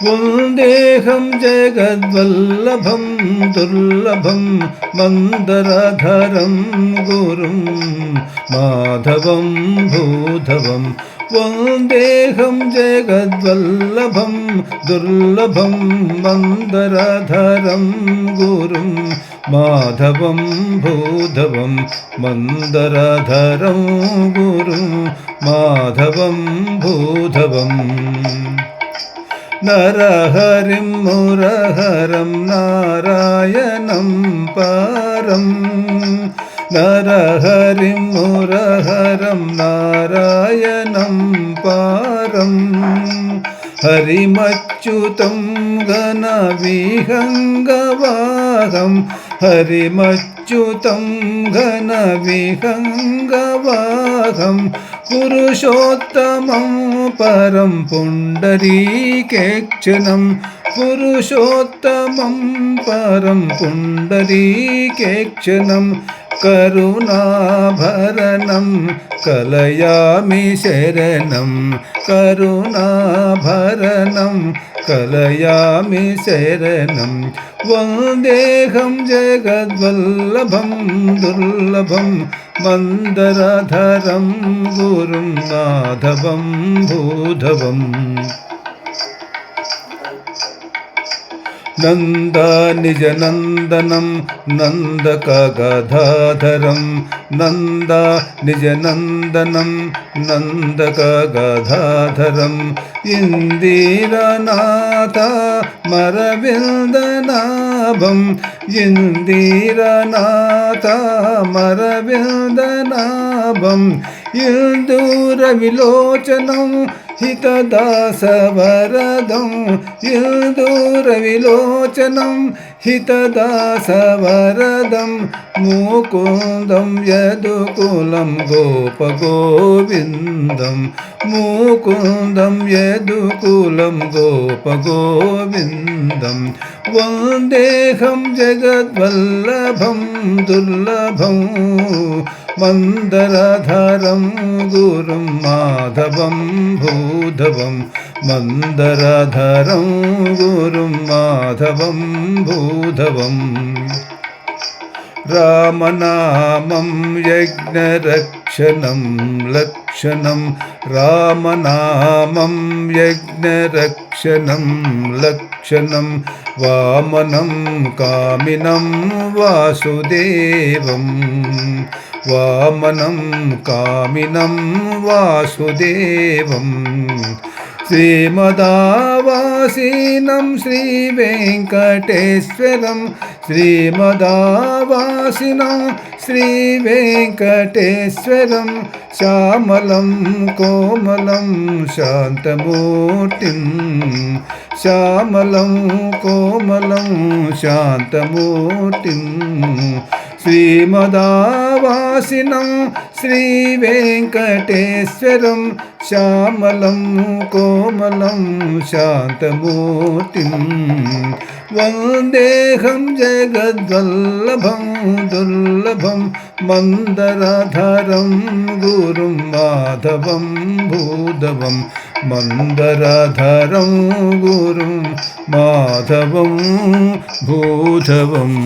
वन्देऽहं जगद्वल्लभं दुर्लभं मन्दरधरं गुरुं माधवं भूधवं। वन्देऽहं जगद्वल्लभं दुर्लभं मन्दरधरं गुरुं माधवं भूधवं। मन्दरधरं गुरुं माधवं भूधवं। नरहरिं मुरहरं नारायणं परं। नरहरिं मुरहरं नारायणं परं। हरिमच्युतं घनविहङ्गवाहं। हरिमच्युतं घनविहङ्गवाहं। पुरुषोत्तमं परं पुण्डरीकेक्षणं। पुरुषोत्तमं परं पुण्डरीकेक्षणं। करुणाभरणं कलयामि शरणं। करुणाभरणं कलयामि शरणं। वन्देऽहं जगद्वल्लभं दुर्लभं मन्दरधरं गुरुं माधवं भूधवम्। नन्दानिजनन्दनं नन्दकगदाधरं। नन्दानिजनन्दनं नन्दकगदाधरं। इन्दिरनाथमरविन्दनाभं। इन्दिरनाथमरविन्दनाभं। इन्दूरविलोचनं हितदासवरदं। इन्दूरविलोचनं हितदासवरदं। मुकुन्दं यदुकुलं गोपगोविन्दं। मुकुन्दं यदुकुलं गोपगोविन्दं। वन्देऽहं जगद्वल्लभं दुर्लभं मन्दरधरं गुरुं माधवं भूधवं। मन्दरधरं गुरुं माधवं भूधवं। रामनामं यज्ञरक्षणं लक्षणं। रामनामं यज्ञरक्षणं लक्षणं। वामनं कामिनं वासुदेवं। वामनं कामिनं वासुदेवं। श्रीमदावासिनं श्रीवेङ्कटेश्वरं। श्रीमदावासिनं श्रीवेङ्कटेश्वरं। श्यामलं कोमलं शान्तमूर्तिं। श्यामलं कोमलं शान्तमूर्तिं। श्रीमदावासिनं श्रीवेङ्कटेश्वरं। श्यामलं कोमलं शान्तमूर्तिं। वन्देऽहं जगद्वल्लभं दुर्लभं मन्दरधरं गुरुं माधवं भूधवं। मन्दरधरं गुरुं माधवं भूधवम्।